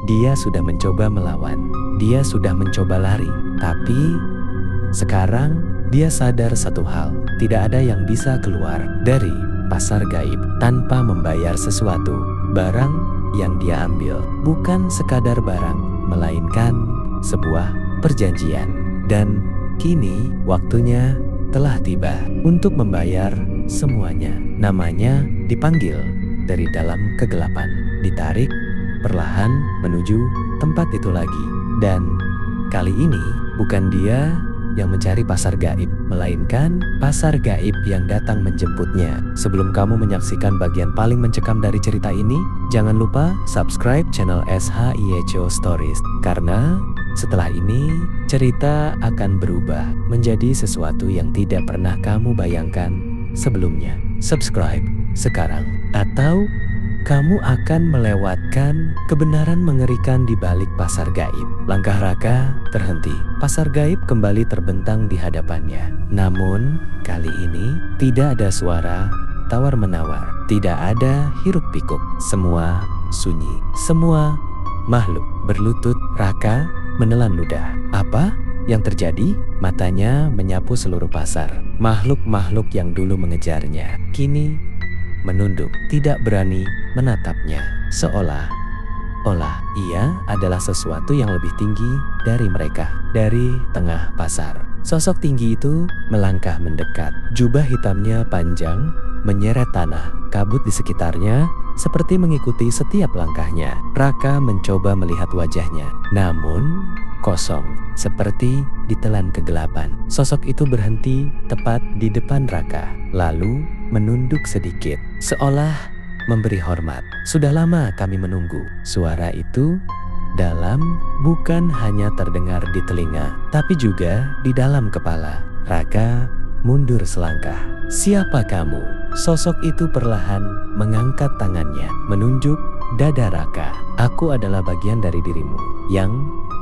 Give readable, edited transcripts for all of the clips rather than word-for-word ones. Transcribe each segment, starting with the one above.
Dia sudah mencoba melawan. Dia sudah mencoba lari. Tapi sekarang dia sadar satu hal. Tidak ada yang bisa keluar dari pasar gaib tanpa membayar sesuatu. Barang yang dia ambil bukan sekadar barang, melainkan sebuah perjanjian. Dan kini waktunya telah tiba untuk membayar semuanya. Namanya dipanggil dari dalam kegelapan, ditarik perlahan menuju tempat itu lagi. Dan kali ini bukan dia yang mencari pasar gaib, melainkan pasar gaib yang datang menjemputnya. Sebelum kamu menyaksikan bagian paling mencekam dari cerita ini, jangan lupa subscribe channel SHIECO Stories. Karena setelah ini, cerita akan berubah menjadi sesuatu yang tidak pernah kamu bayangkan sebelumnya. Subscribe sekarang, atau kamu akan melewatkan kebenaran mengerikan di balik pasar gaib. Langkah Raka terhenti. Pasar gaib kembali terbentang di hadapannya. Namun, kali ini tidak ada suara tawar-menawar. Tidak ada hiruk-pikuk. Semua sunyi. Semua makhluk berlutut. Raka menelan ludah. Apa yang terjadi? Matanya menyapu seluruh pasar. Makhluk-makhluk yang dulu mengejarnya kini menunduk, tidak berani menatapnya. Seolah-olah ia adalah sesuatu yang lebih tinggi dari mereka. Dari tengah pasar, sosok tinggi itu melangkah mendekat. Jubah hitamnya panjang, menyeret tanah. Kabut di sekitarnya seperti mengikuti setiap langkahnya. Raka mencoba melihat wajahnya, namun kosong, seperti ditelan kegelapan. Sosok itu berhenti tepat di depan Raka, lalu menunduk sedikit, seolah memberi hormat. Sudah lama kami menunggu. Suara itu dalam, bukan hanya terdengar di telinga, tapi juga di dalam kepala. Raka mundur selangkah. Siapa kamu? Sosok itu perlahan mengangkat tangannya, menunjuk dada Raka. Aku adalah bagian dari dirimu yang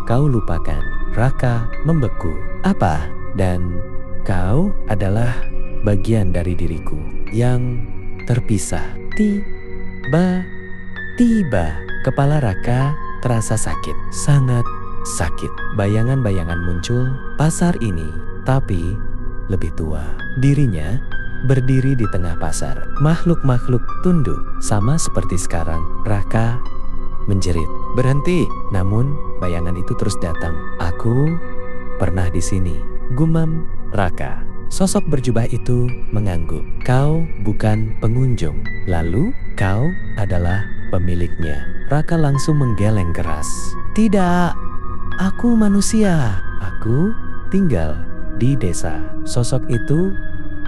kau lupakan. Raka membeku. Apa? Dan kau adalah bagian dari diriku yang terpisah. Tiba-tiba kepala Raka terasa sakit, sangat sakit. Bayangan-bayangan muncul. Pasar ini, tapi lebih tua. Dirinya berdiri di tengah pasar. Makhluk-makhluk tunduk, sama seperti sekarang. Raka menjerit, "Berhenti!" Namun bayangan itu terus datang. "Aku pernah di sini," gumam Raka. Sosok berjubah itu mengangguk. "Kau bukan pengunjung, lalu kau adalah pemiliknya." Raka langsung menggeleng keras. "Tidak, aku manusia. Aku tinggal di desa." Sosok itu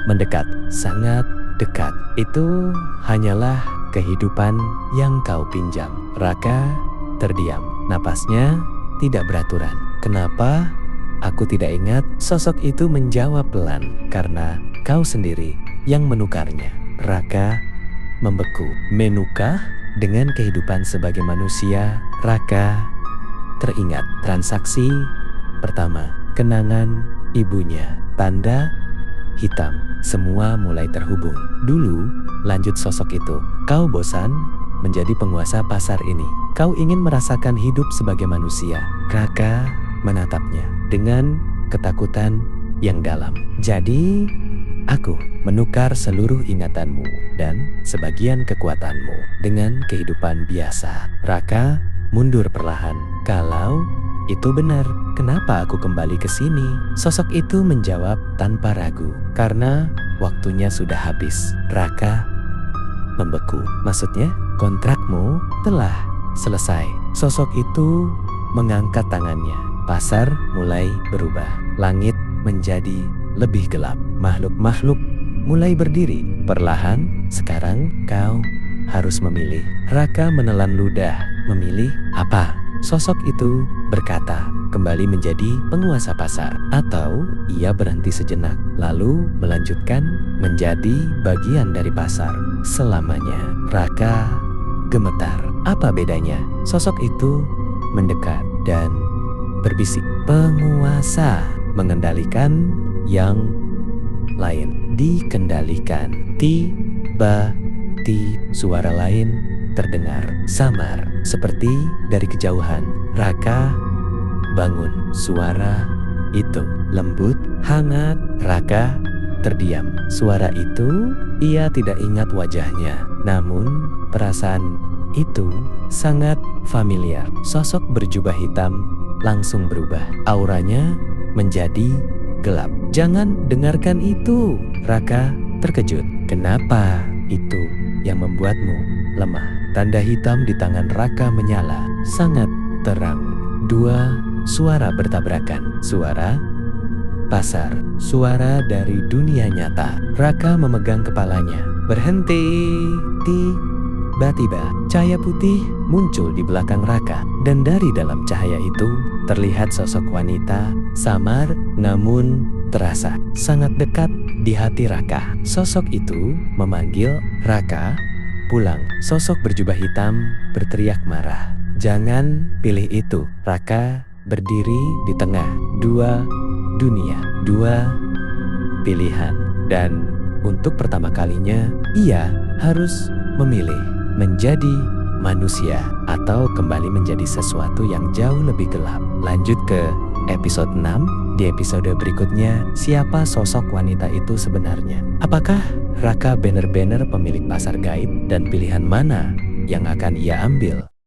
mendekat, sangat dekat. "Itu hanyalah kehidupan yang kau pinjam." Raka terdiam, napasnya tidak beraturan. "Kenapa aku tidak ingat?" Sosok itu menjawab pelan, "Karena kau sendiri yang menukarnya." Raka membeku. Menukar dengan kehidupan sebagai manusia. Raka teringat transaksi pertama, kenangan ibunya, tanda hitam. Semua mulai terhubung. "Dulu," lanjut sosok itu, "kau bosan menjadi penguasa pasar ini. Kau ingin merasakan hidup sebagai manusia." Raka menatapnya dengan ketakutan yang dalam. "Jadi, aku menukar seluruh ingatanmu dan sebagian kekuatanmu dengan kehidupan biasa." Raka mundur perlahan. "Kalau itu benar, kenapa aku kembali ke sini?" Sosok itu menjawab tanpa ragu, "Karena waktunya sudah habis." Raka membeku. "Maksudnya, kontrakmu telah selesai." Sosok itu mengangkat tangannya. Pasar mulai berubah. Langit menjadi lebih gelap. Makhluk-makhluk mulai berdiri. Perlahan, "Sekarang kau harus memilih." Raka menelan ludah. "Memilih apa?" Sosok itu berkata, "Kembali menjadi penguasa pasar, atau ia berhenti sejenak, lalu melanjutkan menjadi bagian dari pasar selamanya." Raka gemetar. "Apa bedanya?" Sosok itu mendekat dan berbisik, "Penguasa mengendalikan yang lain dikendalikan." Tiba-tiba suara lain terdengar samar, seperti dari kejauhan. Raka bangun. Suara itu lembut, hangat. Raka terdiam. Suara itu, ia tidak ingat wajahnya. Namun, perasaan itu sangat familiar. Sosok berjubah hitam langsung berubah. Auranya menjadi gelap. Jangan dengarkan itu. Raka terkejut. Kenapa itu yang membuatmu lemah? Tanda hitam di tangan Raka menyala sangat terang. Dua suara bertabrakan. Suara pasar. Suara dari dunia nyata. Raka memegang kepalanya. Berhenti. Tiba-tiba cahaya putih muncul di belakang Raka. Dan dari dalam cahaya itu terlihat sosok wanita samar namun terasa sangat dekat di hati Raka. Sosok itu memanggil Raka pulang. Sosok berjubah hitam berteriak marah. Jangan pilih itu. Raka berdiri di tengah dua dunia, dua pilihan. Dan untuk pertama kalinya ia harus memilih menjadi manusia atau kembali menjadi sesuatu yang jauh lebih gelap. Lanjut ke episode 6. Di episode berikutnya, siapa sosok wanita itu sebenarnya? Apakah Raka benar-benar pemilik pasar gaib dan pilihan mana yang akan ia ambil?